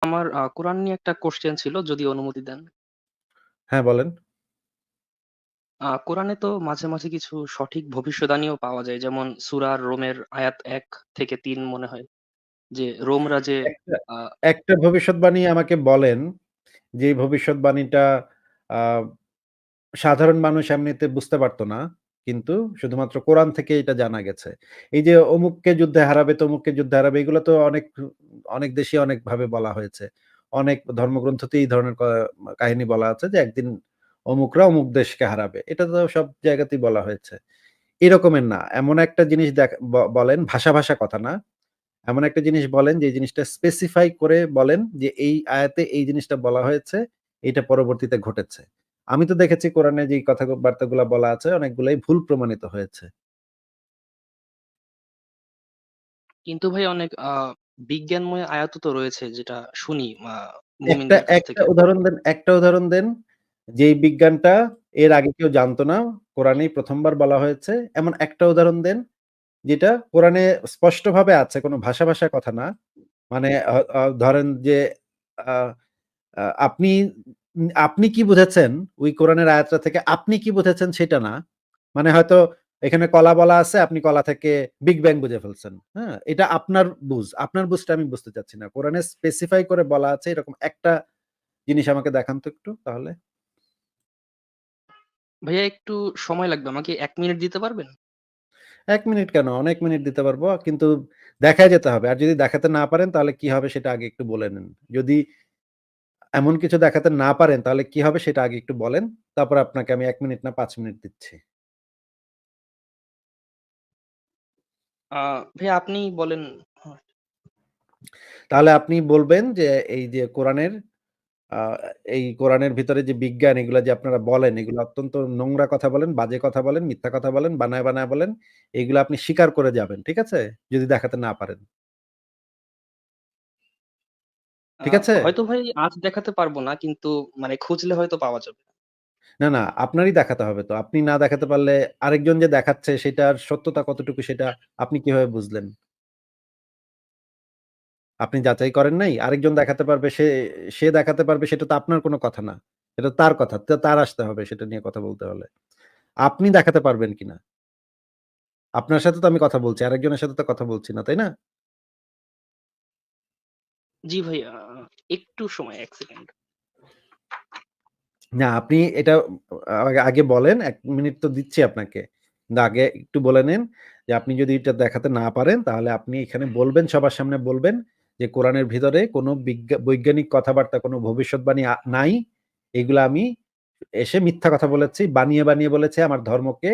আমার কোরআন নিয়ে একটা কোশ্চেন ছিল, যদি অনুমতি দেন। হ্যাঁ, বলেন। কোরআনে তো মাঝে মাঝে কিছু সঠিক ভবিষ্যদ্বাণীও পাওয়া যায়, যেমন সূরা রোমের আয়াত 1 থেকে 3 মনে হয়, যে রোমরা যে একটা আহ, একটা ভবিষ্যৎবাণী আমাকে বলেন, যে ভবিষ্যৎবাণীটা আ সাধারণ মানুষ এমনিতে বুঝতে পারত না। কিন্তু শুধুমাত্র কোরআন থেকে এটা জানা গেছে। এই যে অমুককে যুদ্ধে হারাবে, তমুককে যুদ্ধে হারাবে এগুলো তো অনেক দেশে অনেকভাবে বলা হয়েছে। অনেক ধর্মগ্রন্থতেই এই ধরনের কাহিনী বলা আছে যে একদিন অমুকরা অমুক দেশকে হারাবে। এটা তো সব জায়গাতেই বলা হয়েছে। এরকমের না। এমন একটা জিনিস বলেন, ভাষা কথা না। এমন একটা জিনিস বলেন যে জিনিসটা স্পেসিফাই করে বলেন যে এই আয়াতে এই জিনিসটা বলা হয়েছে, এটা পরবর্তীতে ঘটেছে। আমি তো দেখেছি কোরআনে যেই বার্তাগুলা বলা আছে অনেকগুলাই ভুল প্রমাণিত হয়েছে। কিন্তু ভাই অনেক বিজ্ঞানময় আয়াতও তো রয়েছে, যেটা শুনি একটা মুমিনদের কাছ একটা থেকে। উদাহরণ দেন যেই বিজ্ঞানটা এর আগে কেউ জানতো না, কোরআনেই ১ম বার বলা হয়েছে। এমন একটা উদাহরণ দেন যেটা কোরআনে স্পষ্টভাবে আছে, কোনো ভাষা কথা না। মানে ধরেন যে আ আ আপনি আপনি কি বুঝেছেন ওই কোরআনের আয়াতটা থেকে আপনি কি বুঝেছেন সেটা না। মানে হয়তো এখানে কলা বলা আছে, আপনি কলা থেকে বিগ ব্যাং বুঝে ফেলছেন। হ্যাঁ? এটা আপনার বুঝ। আপনার বুঝটা আমি বুঝতে চাচ্ছি না। কোরআনে স্পেসিফাই করে বলা আছে এরকম একটা জিনিস আমাকে দেখান তো একটু তাহলে। ভাইয়া একটু সময় লাগবে, আমাকে 1 মিনিট দিতে পারবেন? ১ মিনিট কেন? অনেক মিনিট দিতে পারবো। কিন্তু দেখায় যেতে হবে। আর যদি দেখাতে না পারেন তাহলে কি হবে সেটা আগে একটু বলে নেন। যদি এমন কিছু দেখাতে না পারেন তাহলে কি হবে সেটা আগে একটু বলেন। তারপর আপনাকে আমি ১ মিনিট না ৫ মিনিট দিচ্ছি। ভাইয়া আপনি বলেন। হ্যাঁ। তাহলে আপনি বলবেন যে এই যে আ এই কোরআনের ভিতরে যে বিজ্ঞান এগুলা যে আপনারা বলেন, এগুলো অত্যন্ত নোংরা কথা বলেন, বাজে কথা বলেন, মিথ্যা কথা বলেন, বানায় বলেন। এগুলো আপনি স্বীকার করে যাবেন। ঠিক আছে? যদি দেখাতে না পারেন। ঠিক আছে? হয়তো ভাই আজ দেখাতে পারবো না, কিন্তু মানে খুঁজলে হয়তো পাওয়া যাবে। না, আপনারই দেখাতে হবে তো। আপনি না দেখাতে পারলে আরেকজন যে দেখাচ্ছে সেটার সত্যতা কতটুকু সেটা আপনি কিভাবে বুঝলেন? আপনি যাচাই করেন নাই? আরেকজন দেখাতে পারবে, সে দেখাতে পারবে সেটা তো আপনার কোনো কথা না। এটা তার কথা। তার আসতে হবে সেটা নিয়ে কথা বলতে হলে। আপনি দেখাতে পারবেন কিনা? আপনার সাথে তো আমি কথা বলছি। আরেকজনের সাথে তো কথা বলছি না, তাই না? জি ভাইয়া, একটু সময়, 1 সেকেন্ড। না, আপনি এটা আগে বলেন। ১ মিনিট তো দিচ্ছি আপনাকে। কিন্তু আগে একটু বলে নিন যে আপনি যদি এটা দেখাতে না পারেন তাহলে আপনি এখানে বলবেন, সবার সামনে বলবেন যে কোরআনের ভিতরে কোনো বৈজ্ঞানিক কথাবার্তা, কোনো ভবিষ্যৎবাণী নাই। এগুলা আমি এসে মিথ্যা কথা বলেছি, বানিয়ে বলেছি আমার ধর্মকে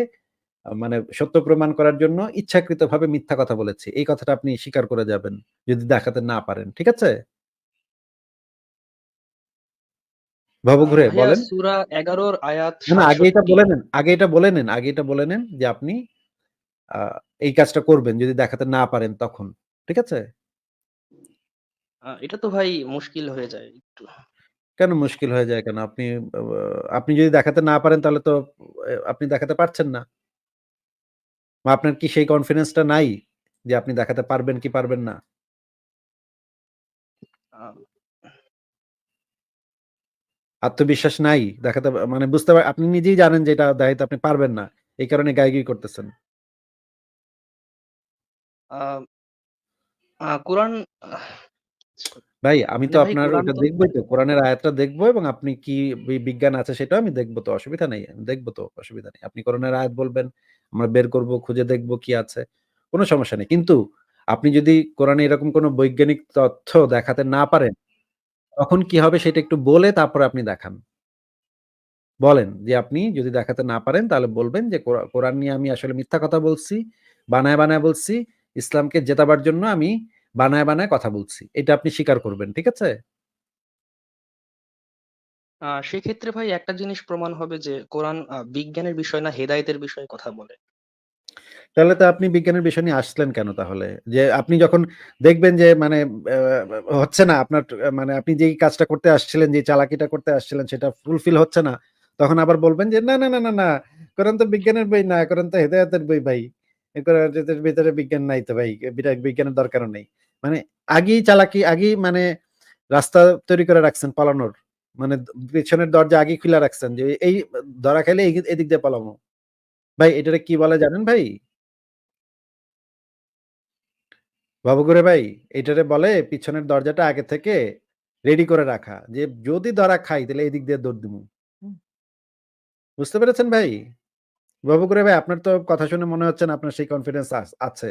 মানে সত্য প্রমাণ করার জন্য ইচ্ছাকৃতভাবে মিথ্যা কথা বলেছি। এই কথাটা আপনি স্বীকার করে যাবেন যদি দেখাতে না পারেন। ঠিক আছে? ভবঘুরে ভাইয়া বলেন। সূরা ১১ র আয়াত না, ৬৭। আগে এটা বলে নেন যে আপনি আ এই কাজটা করবেন যদি দেখাতে না পারেন তখন। ঠিক আছে? এটা তো ভাই মুশকিল হয়ে যায় একটু। কেন মুশকিল হয়ে যায় কেন? আ আপনি যদি দেখাতে না পারেন তাহলে তো আপনি দেখাতে পারছেন না। বা আপনার কি সেই কনফিডেন্স টা নাই যে আপনি দেখাতে পারবেন কি পারবেন না? আ আত্মবিশ্বাস নাই? দেখাতে মানে আপনি নিজেই জানেন যে এটা দেখাইতে আপনি পারবেন না। এই কারণে গাইগুই করতেছেন। আ কোরআন আহ ভাই আমি মানে তো ভাই আপনার কোরআন ওটা তো দেখবোই তো। কোরআনের আয়াতটা দেখবো এবং আপনি কি বিজ্ঞান আছে সেটাও আমি দেখব তো। অসুবিধা নেই। আমি দেখব তো, অসুবিধা নেই। আপনি কোরআনের আয়াত বলবেন, আমরা বের করব, খুঁজে দেখব কি আছে। কোন সমস্যা নেই। কিন্তু আপনি যদি কোরআনে এরকম কোন বৈজ্ঞানিক তথ্য দেখাতে না পারেন, তখন কি হবে সেটা একটু বলে তারপরে আপনি দেখান। বলেন যে আপনি যদি দেখাতে না পারেন তাহলে বলবেন যে কোরআন নিয়ে আমি আসলে মিথ্যা কথা বলছি, বানায় বলছি। ইসলামকে জেতাবার জন্য আমি বানায় কথা বলছি। এটা আপনি স্বীকার করবেন। ঠিক আছে? সেক্ষেত্রে ভাই একটা জিনিস প্রমাণ হবে যে কোরআন বিজ্ঞানের বিষয় না, হেদায়েতের বিষয়ে কথা বলে। তাহলে তো আপনি বিজ্ঞানের বিষয় নিয়ে আসলেন কেন তাহলে? যে আপনি যখন দেখবেন যে মানে হচ্ছে না আপনার মানে আপনি যেই কাজটা করতে আসছিলেন, যে চালাকিটা করতে আসছিলেন সেটা ফুলফিল হচ্ছে না। তখন আবার বলবেন যে, "না। কোরআন তো বিজ্ঞানের বই না। কোরআন তো হেদায়েতের বই ভাই। এ কোরআনের ভিতরে বিজ্ঞান নাই তো ভাই। বিজ্ঞানের দরকারও নেই।" মানে আগেই চালাকি, আগেই মানে রাস্তা তৈরি করে রাখছেন পালানোর। মানে পেছনের দরজা আগেই খুইলা রাখছেন যে এই ধরা খাইলে এদিক দিয়ে পালামু। ভাই এটারে কি বলে জানেন ভাই? বাবুঘরে ভাই এটারে বলে পিছনের দরজাটা আগে থেকে রেডি করে রাখা। যে যদি ধরা খাই তাহলে এদিক দিয়ে দৌড় দিমু। হুম, বুঝতে পেরেছেন ভাই? বাবুঘরে ভাই আপনার তো কথা শুনে মনে হচ্ছে না আপনার সেই কনফিডেন্স আছে।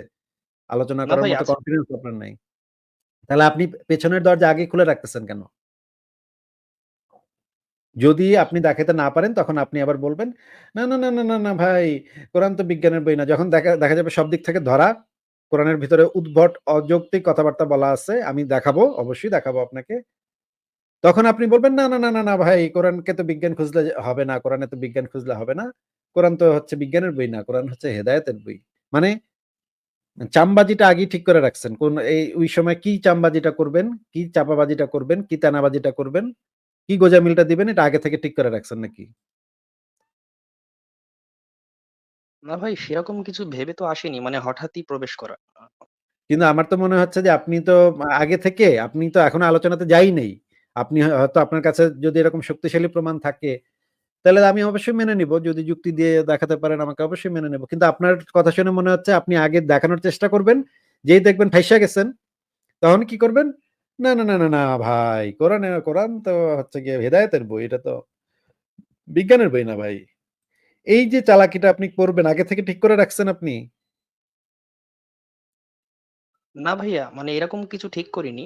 আলোচনা না করার ভাই মতো আছে। কনফিডেন্স আপনার নাই। তাহলে আপনি পেছনের দরজা আগেই খুলে রাখতেছেন কেন? যদি আপনি দেখাইতে না পারেন তখন আপনি আবার বলবেন, "না ভাই, কোরআন তো বিজ্ঞানের বই না।" যখন দেখা দেখা যাবে সব দিক থেকে ধরা, কোরআনের ভিতরে উদ্ভট অযৌক্তিক কথাবার্তা বলা আছে। আমি দেখাবো, অবশ্যই দেখাবো আপনাকে। তখন আপনি বলবেন, "না ভাই, কোরআনকে তো বিজ্ঞান খুঁজলে হবে না। কোরআনে তো বিজ্ঞান খুঁজলে হবে না। কোরআন তো হচ্ছে বিজ্ঞানের বই না। কোরআন হচ্ছে হেদায়েতের বই।" মানে চামবাজিটা আগেই ঠিক করে রাখছেন। ওই সময় কি চামবাজিটা করবেন, কি চাপাবাজিটা করবেন, কি তেনাবাজিটা করবেন, কি গোঁজামিলটা দিবেন এটা আগে থেকে ঠিক করে রাখছেন নাকি? না ভাই সেরকম কিছু ভেবে তো আসেনি। মানে হঠাৎই প্রবেশ করা। কিন্তু আমার তো মনে হচ্ছে যে আপনি তো আগে থেকে আপনি তো এখনো আলোচনাতে যাই নাই। আপনি হয়তো আপনার কাছে যদি এরকম শক্তিশালী প্রমাণ থাকে, তাহলে আমি অবশ্যই মেনে নিব। যদি যুক্তি দিয়ে দেখাতে পারেন আমাকে অবশ্যই মেনে নেব। কিন্তু আপনার কথা শুনে মনে হচ্ছে আপনি আগে দেখানোর চেষ্টা করবেন। যেই দেখবেন ফাইসা গেছেন, তখন কি করবেন? না ভাই কোরআন তো হচ্ছে গিয়ে হেদায়েতের বই। এটা তো বিজ্ঞানের বই না ভাই। এই যে চালাকিটা আপনি করবেন আগে থেকে ঠিক করে রাখছেন আপনি। না ভাইয়া মানে এরকম কিছু ঠিক করিনি।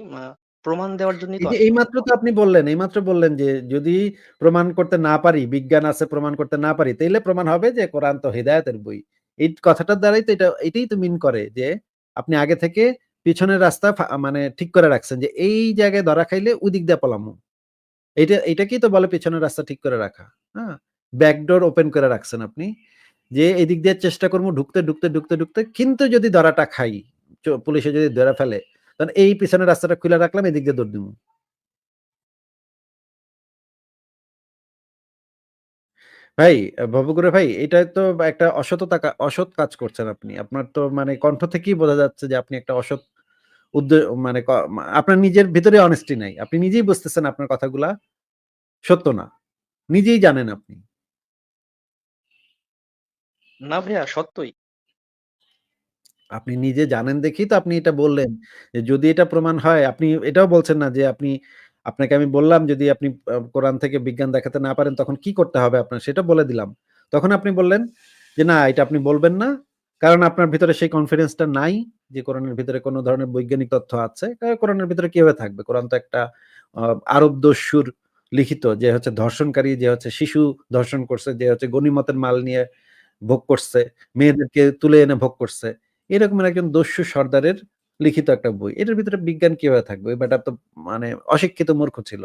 প্রমাণ দেওয়ার জন্যই এই তো যে আসলাম। এইমাত্র তো আপনি বললেন, এইমাত্র বললেন যে যদি প্রমাণ করতে না পারি, বিজ্ঞান আছে প্রমাণ করতে না পারি, তাইলে প্রমাণ হবে যে কোরআন তো হিদায়াতের বই। এই কথাটার দ্বারাই তো এটাই তো মিন করে যে আপনি আগে থেকে পিছনের রাস্তা মানে ঠিক করে রাখছেন যে এই জায়গায় ধরা খাইলে ওদিক দিয়ে পলামু। এইটাকেই তো বলে পেছনের রাস্তা ঠিক করে রাখা। হ্যাঁ? ব্যাকডোর ওপেন করে রাখছেন আপনি। যে এদিক দিয়ে চেষ্টা করব ঢুকতে কিন্তু যদি ধরাটা খাই, পুলিশে যদি ধরে ফেলে, তখন এই পিছনের রাস্তাটা খুইলা রাখলাম এদিক দিয়ে দৌড় দিমু। ভাই, ভবঘুরে ভাই, এটা তো একটা অসৎ কাজ করছেন আপনি। আপনার তো মানে কণ্ঠ থেকেই বোঝা যাচ্ছে যে আপনি একটা অসৎ উদ্দে মানে আপনার নিজের ভিতরে honesty নাই। আপনি নিজেই বুঝতেছেন আপনার কথাগুলা সত্য না। নিজেই জানেন আপনি। না ভাইয়া সত্যই। আপনি নিজে জানেন দেখেই তো আপনি এটা বললেন। যে যদি এটা প্রমাণ হয় আপনি এটাও বলছেন না যে আপনাকে আমি বললাম যদি আপনি কোরআন থেকে বিজ্ঞান দেখাতে না পারেন তখন কি করতে হবে আপনার সেটা বলে দিলাম। তখন আপনি বললেন যে, "না এটা আপনি বলবেন না। কারণ আপনার ভিতরে সেই কনফিডেন্স টা নাই যে কোরআনের ভিতরে কোন ধরনের বৈজ্ঞানিক তথ্য আছে।" কোরআনের ভিতরে কিভাবে থাকবে? কোরআন তো একটা আ আরব দস্যুর লিখিত যে হচ্ছে ধর্ষণকারী যে হচ্ছে শিশু ধর্ষণ করছে, যে হচ্ছে গনিমতের মাল নিয়ে ভোগ করছে, মেয়েদেরকে তুলে এনে ভোগ করছে। এরকমের একজন দস্যু সর্দারের লিখিত একটা বই। এটার ভিতরে বিজ্ঞান কিভাবে থাকবে? ওই বেটা তো মানে অশিক্ষিত মূর্খ ছিল।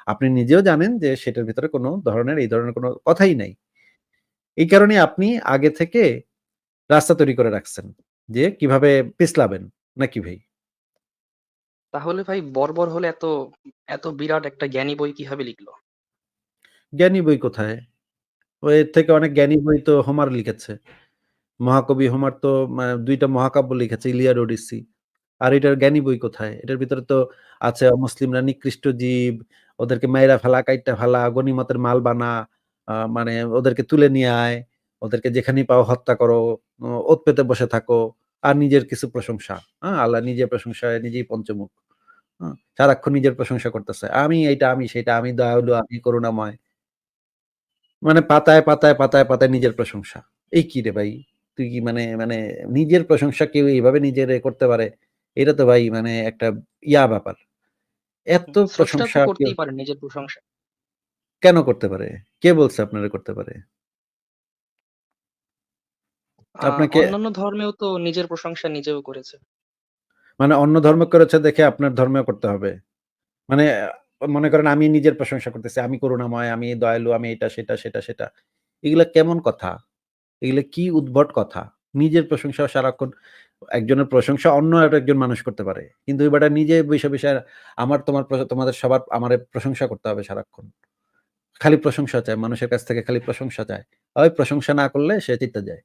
আপনি নিজেও জানেন যে সেটার ভিতরে কোন ধরনের এই ধরনের কোন কথাই নাই। এই কারণেই আপনি আগে থেকে রাস্তা তৈরি করে রাখছেন। যে কিভাবে পিছলাবেন। নাকি ভাই? তাহলে ভাই বর্বর হলে এত বিরাট একটা জ্ঞানী বই কিভাবে লিখলো? জ্ঞানী বই কোথায়? এর থেকে অনেক জ্ঞানী বই তো হোমার লিখেছে। মহাকবি হোমার তো ২ টা মহাকাব্য লিখেছে 'ইলিয়াড' 'ওডিসি'। আর এটার জ্ঞানী বই কোথায়? এটার ভিতরে তো আছে অমুসলিমরা নিকৃষ্ট জীব, ওদেরকে মাইরা ফেলা, কাইট্টা ফেলা, গনিমতের মাল বানা, মানে ওদেরকে তুলে নিয়ে আয়, ওদেরকে যেখানেই পাও হত্যা করো, ওত পেতে বসে থাকো। আর নিজের কিছু প্রশংসা। আল্লাহ নিজের প্রশংসায় নিজেই পঞ্চমুখ। সারাক্ষণ নিজের প্রশংসা করতেছে। আমি এইটা, আমি সেইটা, আমি দয়ালু, আমি করুণাময়। মানে পাতায় নিজের প্রশংসা। এই কি রে ভাই? তুই কি মানে মানে নিজের প্রশংসা কেউ এইভাবে নিজের করতে পারে? এটা তো ভাই মানে একটা ব্যাপার। এত স্রষ্টা তো প্রশংসা কেউ করতেই পারে নিজের প্রশংসা। কেন করতে পারে? কে বলছে আপনারে করতে পারে? আপনাকে অন্যান্য ধর্মেও তো নিজের প্রশংসা নিজেও করেছে। মানে অন্য ধর্ম করেছে দেখে আপনার ধর্মেও করতে হবে। মানে মনে করেন আমি নিজের প্রশংসা করতেছি। আমি করুণাময়, আমি দয়ালু, আমি এটা, সেটা। এগুলা কেমন কথা? এগুলা কি উদ্ভট কথা? নিজের প্রশংসা সারাক্ষণ একজনের প্রশংসা অন্য আরেকজন মানুষ করতে পারে। কিন্তু ওই বেটা নিজে বইসা আমার তোমাদের সবার আমারে প্রশংসা করতে হবে সারাক্ষণ। খালি প্রশংসা চায়। মানুষের কাছ থেকে খালি প্রশংসা চায়। ওই প্রশংসা না করলে সে চিত্তে যায়।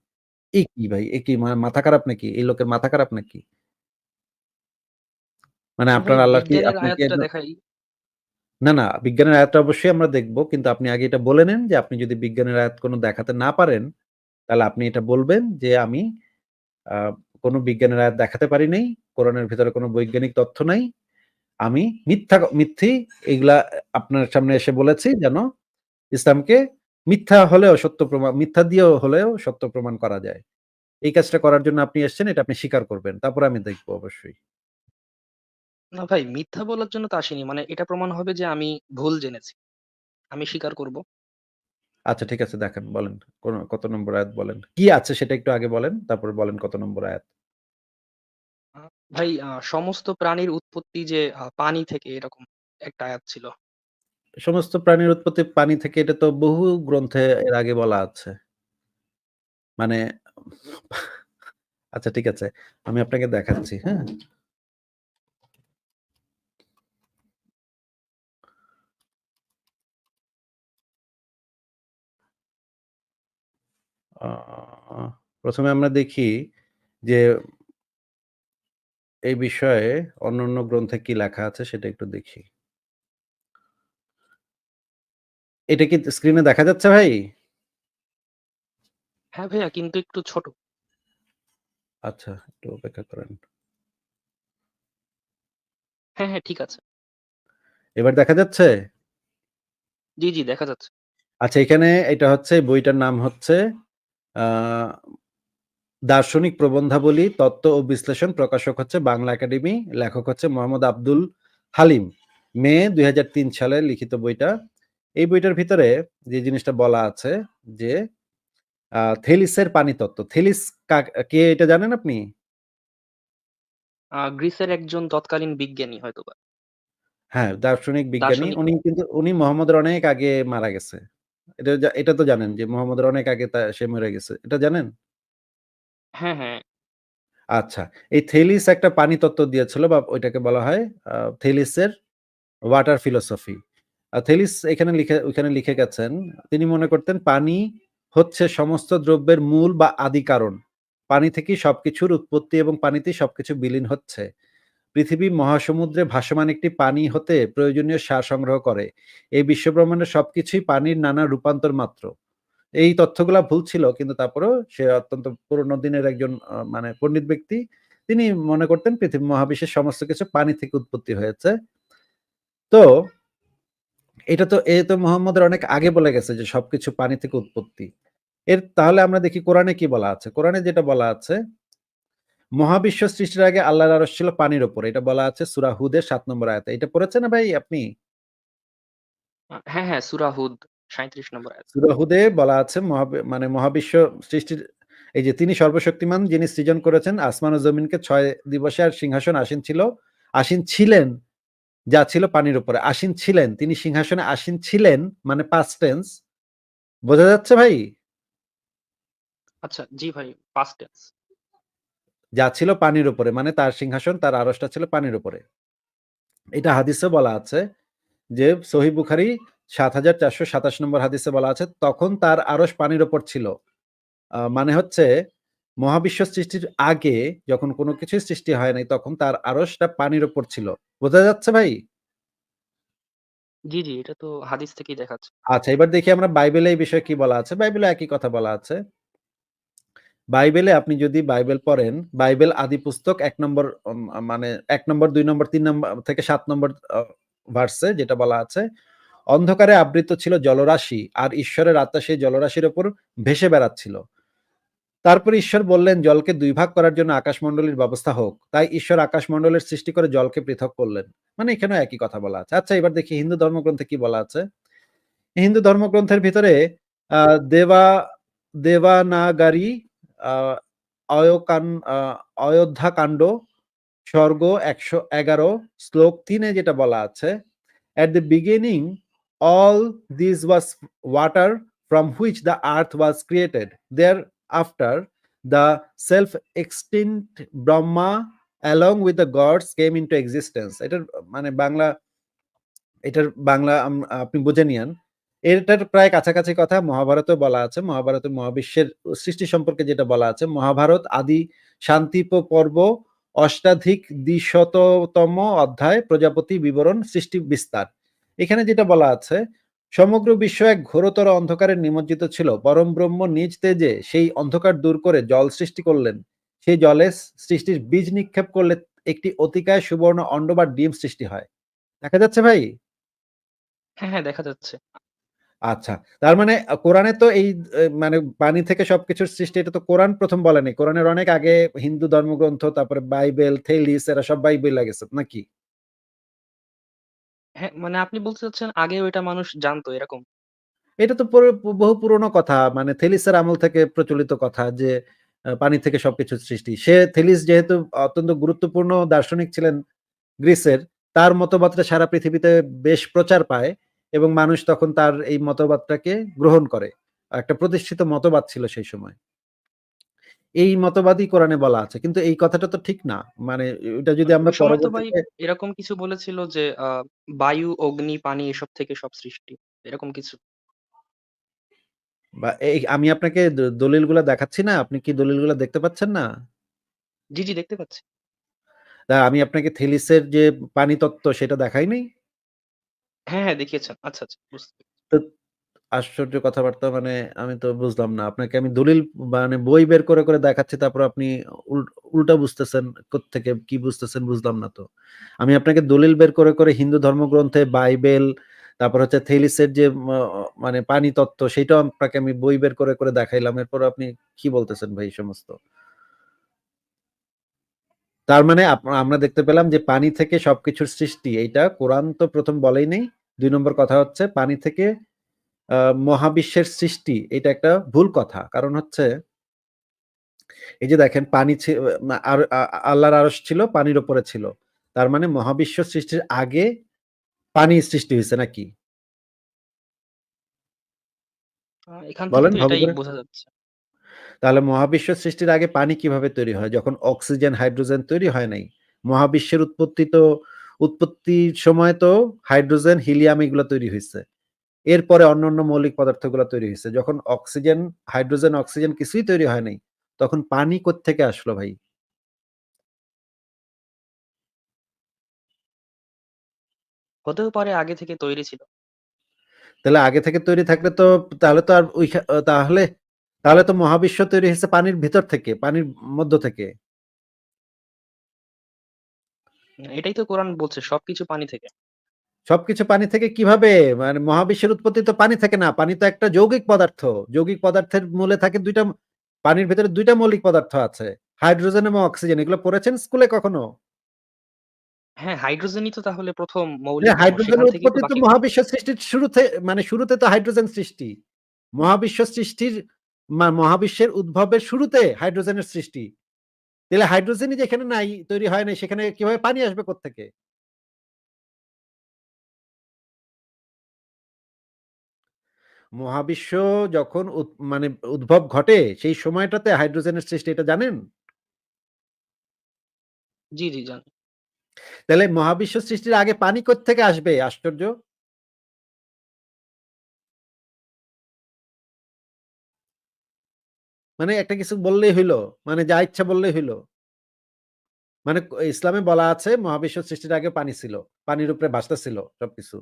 এ কি ভাই? এ কি মাথা খারাপ নাকি? এই লোকের মাথা খারাপ নাকি? মানে আচ্ছা ভাই আপনার আল্লাহ কি বিজ্ঞানের আপনার কি আয়াতটা একজন দেখাই। না, না, বিজ্ঞানের আয়াতটা অবশ্যই আমরা দেখব। কিন্তু আপনি আগে এটা বলে নেন যে আপনি যদি বিজ্ঞানের আয়াত কোনো দেখাতে না পারেন, তাহলে আপনি এটা বলবেন যে আমি আ কোনো বিজ্ঞানের আয়াত দেখাতে পারি নাই। কোরআনের ভেতরে কোনো বৈজ্ঞানিক তথ্য নাই। আমি মিথ্যি এগুলা আপনার সামনে এসে বলেছি যেন ইসলামকে মিথ্যা দিয়েও হলেও সত্য প্রমাণ করা যায়। এই কাজটা করার জন্য আপনি এসছেন, এটা আপনি স্বীকার করবেন। তারপরে আমি দেখব অবশ্যই। না ভাই, মিথ্যা বলার জন্য তো আসিনি। মানে এটা প্রমাণ হবে যে আমি ভুল জেনেছি। আমি স্বীকার করব। আচ্ছা ঠিক আছে দেখান বলেন। কত নম্বর আয়াত বলেন। কি আছে সেটা একটু আগে বলেন, তারপরে বলেন কত নম্বর আয়াত। আ ভাই, সমস্ত প্রাণীর উৎপত্তি যে পানি থেকে, এরকম একটা আয়াত ছিল। সমস্ত প্রাণীর উৎপত্তি পানি থেকে এটা তো বহু গ্রন্থে এর আগে বলা আছে। মানে আচ্ছা ঠিক আছে। আমি আপনাকে দেখাচ্ছি, হ্যাঁ? আ ১ম এ আমরা দেখি যে এই বিষয়ে অন্যান্য গ্রন্থে কি লেখা আছে সেটা একটু দেখি। এটা কি স্ক্রিনে দেখা যাচ্ছে ভাই? হ্যাঁ ভাইয়া, কিন্তু একটু ছোট। আচ্ছা, একটু অপেক্ষা করেন। হ্যাঁ, হ্যাঁ, ঠিক আছে। এবার দেখা যাচ্ছে? জি, জি, দেখা যাচ্ছে। আচ্ছা এখানে এটা হচ্ছে বইটার নাম হচ্ছে আ দার্শনিক প্রবন্ধাবলী, তত্ত্ব ও বিশ্লেষণ। প্রকাশক হচ্ছে বাংলা একাডেমি। লেখক হচ্ছে মোহাম্মদ আব্দুল হালিম। মে ২০০৩ সালে লিখিত বইটা। এই বইটার ভিতরে যে জিনিসটা বলা আছে যে থেলিসের পানিতত্ত্ব। থেলিস কে এটা জানেন আপনি? গ্রিসের একজন তৎকালীন বিজ্ঞানী হয়তোবা। হ্যাঁ, দার্শনিক বিজ্ঞানী। দার্শনিক। উনি মোহাম্মদের অনেক আগে মারা গেছে। এটা তো জানেন যে মোহাম্মদের অনেক আগে সে মরে গেছে। এটা জানেন? হ্যাঁ, হ্যাঁ। আচ্ছা। এই থেলিস একটা পানিতত্ত্ব দিয়েছিল বা ওইটাকে বলা হয় থেলিসের ওয়াটার ফিলোসফি। থেলিস ওইখানে লিখে গেছেন, তিনি মনে করতেন পানি হচ্ছে সমস্ত দ্রব্যের মূল বা আদি কারণ। পানি থেকেই সবকিছুর উৎপত্তি এবং পানিতেই সবকিছু বিলীন হচ্ছে। পৃথিবী মহাসমুদ্রে ভাসমান একটি পানি হতে প্রয়োজনীয় সার সংগ্রহ করে। এই বিশ্বব্রহ্মাণ্ডের সবকিছুই পানির নানা রূপান্তর মাত্র। এই তথ্যগুলা ভুল ছিল কিন্তু তারপরেও সে অত্যন্ত পুরোনো দিনের একজন মানে পণ্ডিত ব্যক্তি। তিনি মনে করতেন পৃথিবী মহাবিশ্বের সমস্ত কিছু পানি থেকে উৎপত্তি হয়েছে। তো এ তো মুহাম্মদের অনেক আগে বলে গেছে যে সবকিছু পানি থেকে উৎপত্তি। তাহলে আমরা দেখি কোরআনে কি বলা আছে। কোরআনে যেটা বলা আছে, মহাবিশ্ব সৃষ্টির আগে আল্লাহর আরশ ছিল পানির উপরে। এটা বলা আছে সূরা হুদের ৭ নম্বর আয়াতে। এটা পড়েছেন না ভাই আপনি? হ্যাঁ, হ্যাঁ, সূরা হুদ ৩৭ নম্বর আয়াত। সূরা হুদে বলা আছে মানে মহাবিশ্ব সৃষ্টির এই যে তিনি সর্বশক্তিমান যিনি সৃজন করেছেন আসমান ও জমিনকে ৬ দিবসে আর সিংহাসন আসীন ছিলেন যা ছিল পানির উপরে। আসীন ছিলেন, তিনি সিংহাসনে আসীন ছিলেন মানে past tense বোঝা যাচ্ছে ভাই? আচ্ছা, জি ভাই, পাস্ট টেন্স। যা ছিল পানির উপরে মানে তার সিংহাসন, তার আরশটা ছিল পানির উপরে। এটা হাদিসে বলা আছে যে সহিহ বুখারী ৭৪২৭ নম্বর হাদিসে বলা আছে, তখন তার আরশ পানির উপর ছিল। মানে হচ্ছে মহাবিশ্ব সৃষ্টির আগে যখন কোনো কিছুই সৃষ্টি হয় নাই তখন তার আরশটা পানির উপর ছিল। বোঝা যাচ্ছে ভাই? জি, জি, এটা তো হাদিস থেকেই দেখাচ্ছে। আচ্ছা এবার দেখি আমরা বাইবেলে এই বিষয়ে কি বলা আছে। বাইবেলে একই কথা বলা আছে। বাইবেলে আপনি যদি বাইবেল পড়েন, বাইবেল আদি পুস্তক ১ নম্বর মানে ১ নম্বর, ২ নম্বর, ৩ নম্বর থেকে ৭ নম্বর ভার্সে যেটা বলা আছে, অন্ধকারে আবৃত ছিল জলরাশি আর ঈশ্বরের আত্মা সেই জলরাশির উপর ভেসে বেড়াচ্ছিল। তারপরে ঈশ্বর বললেন, জলকে ২ ভাগ করার জন্য আকাশমণ্ডলীর ব্যবস্থা হোক। তাই ঈশ্বর আকাশমণ্ডলের সৃষ্টি করে জলকে পৃথক করলেন। মানে এখানেও একই কথা বলা আছে। আচ্ছা এবার দেখি হিন্দু ধর্মগ্রন্থে কি বলা আছে। হিন্দু ধর্মগ্রন্থের ভিতরে আ দেবা দেবানাগারি আ অয়কান আ অযোধ্যাকাণ্ড সর্গ ১১১ শ্লোক ৩ এ যেটা বলা আছে, "At the beginning all this was water from which the earth was created. Thereafter the self-extinct Brahma along with the gods came into existence." মানে এটার বাংলা আপনি বুঝে নিয়েন। এটার প্রায় কাছাকাছি কথা মহাভারতেও বলা আছে। মহাভারতে মহাবিশ্বের সৃষ্টি সম্পর্কে যেটা বলা আছে, মহাভারত আদি শান্তিপ পর্ব অষ্টাধিক দ্বিশততম অধ্যায় প্রজাপতি বিবরণ সৃষ্টি বিস্তার। এখানে যেটা বলা আছে, সমগ্র বিশ্ব এক ঘোরতর অন্ধকারে নিমজ্জিত ছিল। পরম ব্রহ্ম নিজ তেজে সেই অন্ধকার দূর করে জল সৃষ্টি করলেন। সেই জলে সৃষ্টির বীজ নিক্ষেপ করলে একটি অতিকায় সুবর্ণ অণ্ড বা ডিম সৃষ্টি হয়। দেখা যাচ্ছে ভাই? হ্যাঁ, হ্যাঁ, দেখা যাচ্ছে। আচ্ছা। তার মানে কোরআনে তো এই মানে পানি থেকে সবকিছুর সৃষ্টি এটা তো কোরআন ১ম বলেনি। কোরআনের অনেক আগে হিন্দু ধর্মগ্রন্থ, তারপরে বাইবেল, থেলিস এরা সব বাইবেলে গেছে নাকি? হ্যাঁ, মানে আপনি বলতে চাচ্ছেন আগেও এটা মানুষ জানতো এরকম? এটা তো বহু পুরনো কথা। মানে থেলিসের আমল থেকে প্রচলিত কথা যে পানি থেকে সবকিছুর সৃষ্টি। থেলিস যেহেতু অত্যন্ত গুরুত্বপূর্ণ দার্শনিক ছিলেন গ্রিসের, তার মতবাদটা সারা পৃথিবীতে বেশ প্রচার পায় এবং মানুষ তখন তার এই মতবাদটাকে গ্রহণ করে। একটা প্রতিষ্ঠিত মতবাদ ছিল সেই সময়। এই মতবাদই কোরআনে বলা আছে। কিন্তু এই কথাটা তো ঠিক না। মানে এটা যদি আমরা ওই সময় তো ভাই পরবর্তীতে এরকম কিছু বলেছিল যে বায়ু, অগ্নি, পানি এসব থেকে সব সৃষ্টি। এরকম কিছু। বা আমি আপনাকে দলিলগুলা দেখাচ্ছি না? আপনি কি দলিলগুলা দেখতে পাচ্ছেন না? জি, জি, দেখতে পাচ্ছি। আমি আপনাকে থেলিসের যে পানি তত্ত্ব সেটা দেখাই নাই? হ্যাঁ, হ্যাঁ, দেখিয়েছেন। আচ্ছা, আচ্ছা, বুঝতে পেরেছি। তো আশ্চর্য কথাবার্তা মানে আমি তো বুঝলাম না। আপনাকে আমি দলিল মানে বই বের করে দেখাচ্ছি তারপর আপনি উল উল্টা বুঝতেছেন কোত্থেকে কি বুঝতেছেন বুঝলাম না তো। আমি আপনাকে দলিল বের করে হিন্দু ধর্মগ্রন্থে বাইবেল, তারপর হচ্ছে থেলিসের যে মানে পানি তত্ত্ব সেটাও আপনাকে আমি বই বের করে দেখাইলাম। এরপর আপনি কি বলতেছেন ভাই এই সমস্ত? তার মানে আমরা দেখতে পেলাম যে পানি থেকে সবকিছুর সৃষ্টি এইটা কোরআন তো ১ম বলেই নাই। ২ নম্বর কথা হচ্ছে পানি থেকে মহাবিশ্বের সৃষ্টি এটা একটা ভুল কথা। কারণ হচ্ছে এই যে দেখেন পানি আর আল্লাহর আরশ ছিল, পানির উপরে ছিল। তার মানে মহাবিশ্ব সৃষ্টির আগে পানি সৃষ্টি হইছে নাকি? এখান থেকে বলেন তো ভালো এটাই করে। বোঝা যাচ্ছে। তাহলে মহাবিশ্ব সৃষ্টির আগে পানি কিভাবে তৈরি হয়? যখন অক্সিজেন, হাইড্রোজেন তৈরি হয় নাই। মহাবিশ্বের উৎপত্তির সময় তো হাইড্রোজেন, হিলিয়াম এগুলা তৈরি হইছে। এরপরে অন্যান্য মৌলিক পদার্থগুলা তৈরি হইছে। যখন অক্সিজেন, হাইড্রোজেন, অক্সিজেন কিছুই তৈরি হয় নাই, তখন পানি কোত্থেকে আসলো ভাই? হতেও পারে আগে থেকে তৈরি ছিল। তাহলে আগে থেকে তৈরি থাকলে তো তাহলে তো আর তাহলে তাহলে তো মহাবিশ্ব তৈরি হয়েছে পানির ভিতর থেকে, পানির মধ্য থেকে। এটাই তো কোরআন বলছে সবকিছু পানি থেকে। সবকিছু পানি থেকে কিভাবে? মানে মহাবিশ্বের উৎপত্তি তো পানি থেকে না। পানি তো একটা যৌগিক পদার্থ। যৌগিক পদার্থের মূলে থাকে ২ টা পানির ভেতরে ২ টা মৌলিক পদার্থ আছে। হাইড্রোজেন এবং অক্সিজেন। এগুলো পড়েছেন স্কুলে কখনো? হ্যাঁ, হাইড্রোজেনই তো তাহলে ১ম যে মৌলিক দ্রব্য। সেখান হাইড্রোজেনের থেকেই তো উৎপত্তি তো বাকিগুলো। মহাবিশ্ব সৃষ্টির শুরুতে তো হাইড্রোজেন সৃষ্টি। মহাবিশ্ব সৃষ্টির মহাবিশ্বের উদ্ভবের শুরুতে হাইড্রোজেনের সৃষ্টি। তাহলে হাইড্রোজেনই যেখানে নাই, তৈরি হয় নাই সেখানে কিভাবে পানি আসবে কোত্থেকে? মহাবিশ্ব যখন মানে উদ্ভব ঘটে সেই সময়টাতে হাইড্রোজেনের সৃষ্টি এটা জানেন? জি, জি, জানি। তাহলে মহাবিশ্ব সৃষ্টির আগে পানি কোত্থেকে আসবে? আশ্চর্য! মানে একটা কিছু বললেই হইল। মানে যা ইচ্ছা বললেই হইল। মানে ইসলামে বলা আছে মহাবিশ্ব সৃষ্টির আগে পানি ছিল। পানির উপরে ভাসতেছিল সবকিছু।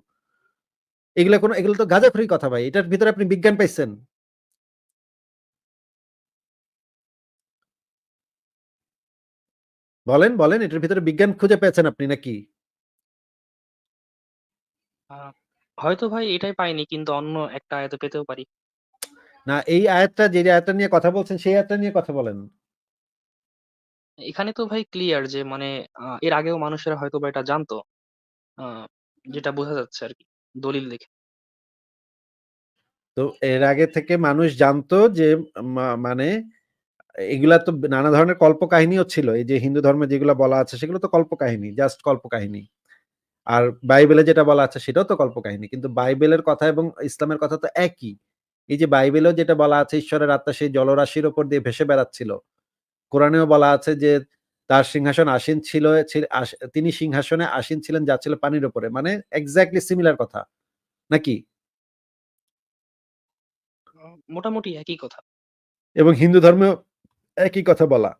এগুলো তো গাঁজাখুরি কথা ভাই। এটার ভিতরে আপনি বিজ্ঞান পাইছেন? বলেন এটার ভিতরে বিজ্ঞান খুঁজে পেয়েছেন আপনি নাকি? আ হয়তো ভাই এটাই পাইনি কিন্তু অন্য একটা আয়াতে পেতেও পারি। না এই যে আয়াতটা নিয়ে কথা বলছেন সেই আয়াতটা নিয়ে কথা বলেন। এখানে তো ভাই ক্লিয়ার যে মানে এর আগেও মানুষেরা হয়তোবা এটা জানতো। আ যেটা বোঝা যাচ্ছে আরকি দলিল দেখে। তো এর আগে থেকে মানুষ জানতো যে মানে এগুলা তো নানা ধরনের কল্পকাহিনীও ছিল। এই যে হিন্দু ধর্মে যেগুলা বলা আছে সেগুলো তো কল্পকাহিনী, জাস্ট কল্পকাহিনী। আর বাইবেলে যেটা বলা আছে সেটাও তো কল্পকাহিনী। কিন্তু বাইবেলের কথা এবং ইসলামের কথা তো একই। এই যে বাইবেলেও যেটা বলা আছে ঈশ্বরের আত্মা সেই জলরাশির উপর দিয়ে ভেসে বেড়াচ্ছিল। কোরআনেও বলা আছে যে তার সিংহাসন আসীন ছিল তিনি সিংহাসনে আসীন ছিলেন যা ছিল পানির উপরে। মানে এক্সাক্টলি সিমিলার কথা। নাকি? মোটামুটি একই কথা। এবং হিন্দু ধর্মেও একই কথা বলা।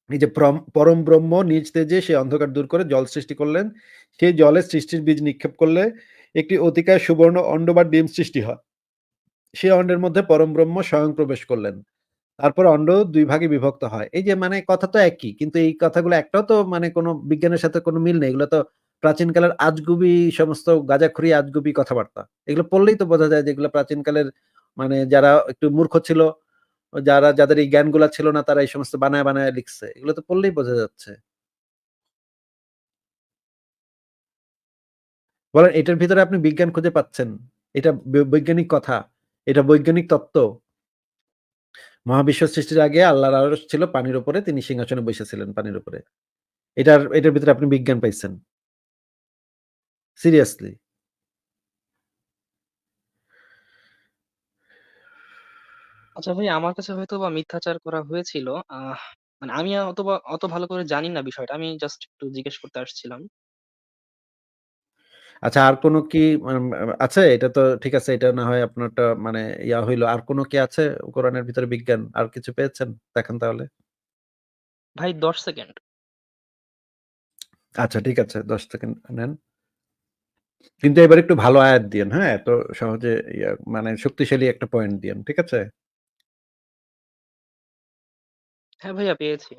এই যে পরম ব্রহ্ম নিজ তেজে সেই অন্ধকার দূর করে জল সৃষ্টি করলেন। সেই জলে সৃষ্টির বীজ নিক্ষেপ করলে একটি অতিকায় সুবর্ণ অণ্ড বা ডিম সৃষ্টি হয়। সেই অন্ডের মধ্যে পরম ব্রহ্ম স্বয়ং প্রবেশ করলেন। তারপর অন্ড ২ ভাগে বিভক্ত হয়। এই যে মানে কথা তো একই। কিন্তু এই কথাগুলো একটাও তো মানে কোন বিজ্ঞানের সাথে কোন মিল নেই। এগুলো তো প্রাচীনকালের আজগুবি সমস্ত গাঁজাখড়ি আজগুবি কথাবার্তা। এগুলো পড়লেই তো বোঝা যায় যে এগুলো প্রাচীনকালের মানে যারা একটু মূর্খ ছিল, যাদের এই জ্ঞানগুলা ছিল না তারা এই সমস্ত বানায়, বানায় লিখছে। এগুলো তো পড়লেই বোঝা যাচ্ছে। বলেন এটার ভিতরে আপনি বিজ্ঞান খুঁজে পাচ্ছেন? এটা বৈজ্ঞানিক কথা। এটা বৈজ্ঞানিক তত্ত্ব। মহাবিশ্ব সৃষ্টির আগে আল্লাহর আরশ ছিল পানির উপরে। তিনি সিংহাসনে বইসেছিলেন পানির উপরে। এটার ভিতরে আপনি বিজ্ঞান পাইছেন। সিরিয়াসলি। আচ্ছা ভাই, আমার কাছে হয়তোবা মিথ্যাচার করা হয়েছিল। মানে আমি অত ভালো করে জানি না বিষয়টা। আমি জাস্ট একটু জিজ্ঞেস করতে আসছিলাম। আচ্ছা আর কোন কি আছে? এটা তো ঠিক আছে। এটা না হয় আপনারটা মানে হইল। আর কোন কি আছে কোরআনের ভিতরে বিজ্ঞান? আর কিছু পেয়েছেন? দেখান তাহলে। ভাই ১০ সেকেন্ড। আচ্ছা ঠিক আছে ১০ সেকেন্ড নেন। কিন্তু এবার একটু ভালো আয়াত দিয়েন, হ্যাঁ? এত সহজে মানে শক্তিশালী একটা পয়েন্ট দিয়েন। ঠিক আছে? হ্যাঁ ভাইয়া, পেয়েছি।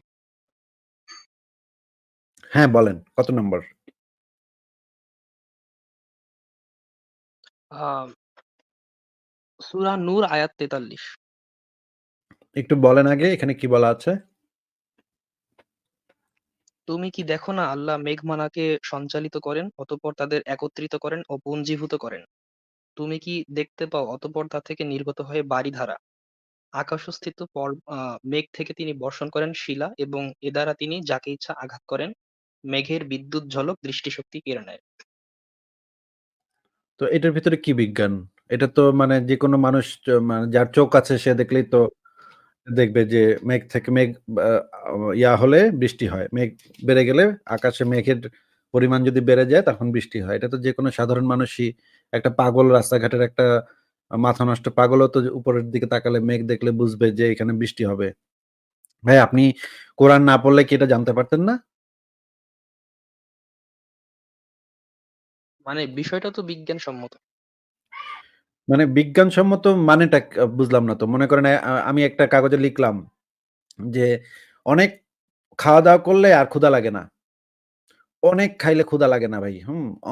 হ্যাঁ, বলেন কত নম্বর? আ সূরা নূর আয়াত ৪৩। একটু বলেন আগে এখানে কি বলা আছে? তুমি কি দেখো না আল্লাহ মেঘমালাকে সঞ্চালিত করেন, অতঃপর তাদের একত্রিত করেন ও পুঞ্জীভূত করেন। তুমি কি দেখতে পাও অতঃপর তা থেকে নির্গত হয়ে বারিধারা। আকাশস্থিত মেঘ থেকে তিনি বর্ষণ করেন শিলা এবং এ দ্বারা তিনি যাকে ইচ্ছা আঘাত করেন। মেঘের বিদ্যুৎ ঝলক দৃষ্টিশক্তি কেড়ে নেয়। তো এটার ভিতরে কি বিজ্ঞান? এটা তো মানে যেকোনো মানুষ মানে যার চোখ আছে সে দেখলেই তো দেখবে যে মেঘ থেকে মেঘ আ হলে বৃষ্টি হয়। মেঘ বেড়ে গেলে আকাশে মেঘের পরিমাণ যদি বেড়ে যায় তখন বৃষ্টি হয়। এটা তো যেকোনো সাধারণ মানুষই একটা পাগল রাস্তাঘাটের একটা মাথা নষ্ট পাগলও তো উপরের দিকে তাকালে মেঘ দেখলে বুঝবে যে এখানে বৃষ্টি হবে। ভাই আপনি কোরআন না পড়লে কি এটা জানতে পারতেন না? মানে বিষয়টা তো বিজ্ঞানসম্মত। মানে বিজ্ঞানসম্মত মানেটা বুঝলাম না তো। মনে করেন আমি একটা কাগজে লিখলাম যে অনেক খাওয়া-দাওয়া করলে আর ক্ষুধা লাগে না। অনেক খাইলে ক্ষুধা লাগে না ভাই।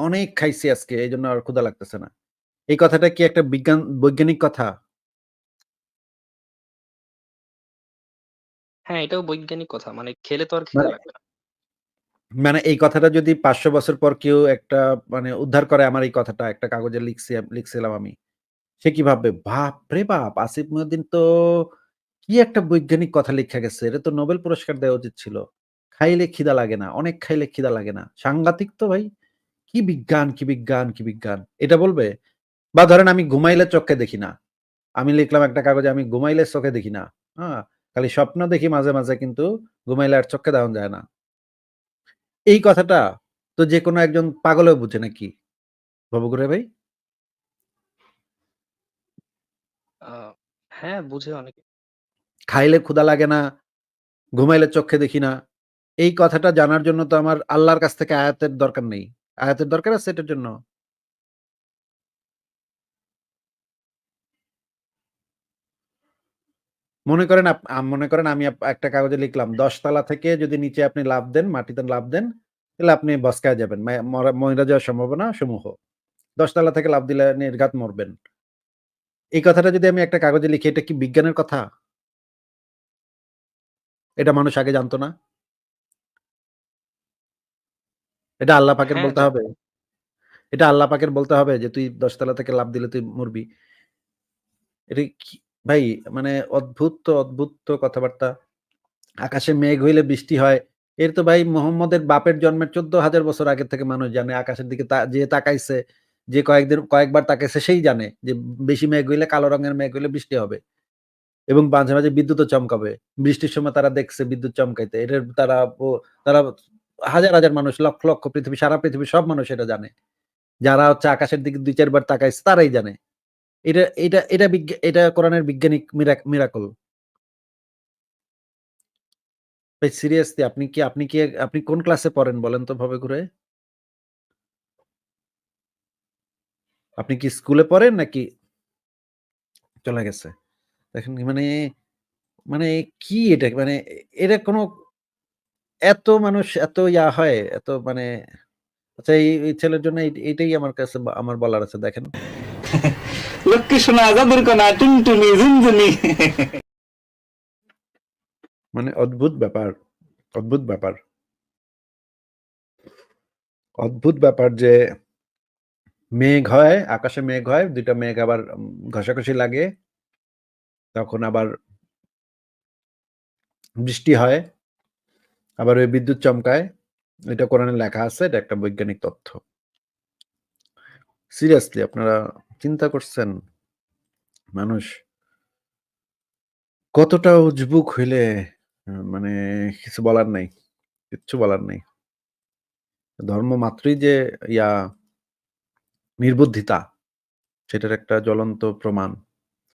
অনেক খাইছি আজকে এজন্য আর ক্ষুধা লাগতেছে না। এই কথাটা কি একটা বৈজ্ঞানিক কথা? হ্যাঁ, এটাও বৈজ্ঞানিক কথা। মানে খেলে তো আর খিদে মানে লাগবে না। মানে এই কথাটা যদি ৫০০ বছর পর কেউ একটা মানে উদ্ধার করে আমার এই কথাটা একটা কাগজে লিখছিলাম আমি। সে কি ভাববে? বাপরে বাপ! আসিফ মহিউদ্দিন তো কি একটা বৈজ্ঞানিক কথা লিখা গেছে। এটা তো নোবেল পুরস্কার দেওয়া উচিত ছিল। খাইলে খিদা লাগে না, অনেক খাইলে খিদা লাগে না। সাংঘাতিক তো ভাই। কি বিজ্ঞান, কি বিজ্ঞান, কি বিজ্ঞান। এটা বলবে? বা ধরেন আমি ঘুমাইলে চোখে দেখি না। আমি লিখলাম একটা কাগজে আমি ঘুমাইলে চোখে দেখি না। হ্যাঁ? খালি স্বপ্ন দেখি মাঝে, মাঝে কিন্তু ঘুমাইলে আর চোখে দেখন যায় না। এই কথাটা তো যেকোনো একজন পাগলেও বুঝে নাকি? ভবঘুরে ভাই? আ হ্যাঁ, বুঝে অনেকে। খাইলে ক্ষুধা লাগে না, ঘুমাইলে চক্ষে দেখি না। এই কথাটা জানার জন্য তো আমার আল্লাহর কাছ থেকে আয়াতের দরকার নেই। আয়াতের দরকার আছে এটার জন্য? মনে করেন আমি একটা কাগজে লিখলাম ১০ তালা থেকে যদি নিচে আপনি লাফ দেন, মাটিতে লাফ দেন, তাহলে আপনি বসকায় যাবেন। মইরা যাওয়ার সম্ভাবনা সমূহ। ১০ তালা থেকে লাফ দিলে নির্ঘাত মরবেন। এই কথাটা যদি আমি একটা কাগজে লিখি এটা কি বিজ্ঞানের কথা? এটা মানুষ আগে জানত না? এটা আল্লাহ পাকের হ্যাঁ, বলতে হবে? এটা আল্লাহ পাকের বলতে হবে যে তুই ১০ তলা থেকে লাফ দিলে তুই মরবি। এটা কি ভাই মানে অদ্ভুত তো অদ্ভুত তো কথাবার্তা। আকাশে মেঘ হইলে বৃষ্টি হয়। এর তো ভাই মোহাম্মদের বাপের জন্মের ১৪,০০০ বছর আগের থেকে মানুষ জানে। আকাশের দিকে যে তাকাইছে, যে কয়েকবার তাকাইছে সেই জানে যে বেশি মেঘ হইলে কালো রঙের মেঘ হইলে বৃষ্টি হবে। এবং মাঝে, মাঝে বিদ্যুৎও চমকাবে। বৃষ্টির সময় তারা দেখছে বিদ্যুৎ চমকাইতে। তারা হাজার, হাজার মানুষ লক্ষ, লক্ষ সারা পৃথিবীর সব মানুষ এটা জানে। যারা হচ্ছে আকাশের দিকে ২-৪ বার তাকাইছে তারাই জানে। এটা কোরআনের বৈজ্ঞানিক মিরাকল। ভাই সিরিয়াসলি আপনি কোন ক্লাসে পড়েন বলেন তো ভবে ঘুরে? আপনি কি স্কুলে পড়েন নাকি চলে গেছে? দেখেন মানে, মানে কি এটা? মানে এটা কোনো এত মানুষ এত হয়, এত মানে আচ্ছা এই ছেলের জন্য এইটাই আমার কাছে আমার বলার আছে দেখেন। লক্ষ্মী সোনা জাদুর কণা টুনটুনি ঝুনঝুনি। মানে অদ্ভুত ব্যাপার, অদ্ভুত ব্যাপার। অদ্ভুত ব্যাপার যে মেঘ হয়, আকাশে মেঘ হয়, ২ টা মেঘ আবার ঘষাঘষি লাগে। তখন আবার বৃষ্টি হয়, আবার ওই বিদ্যুৎ চমকায়। এটা কোরআনে লেখা আছে, এটা একটা বৈজ্ঞানিক তথ্য। সিরিয়াসলি আপনারা চিন্তা করছেন মানুষ কতটা উজবুক হইলে মানে কিছু বলার নাই, কিচ্ছু বলার নাই। ধর্ম মাত্রই যে নির্বুদ্ধিতা সেটার একটা জ্বলন্ত প্রমাণ।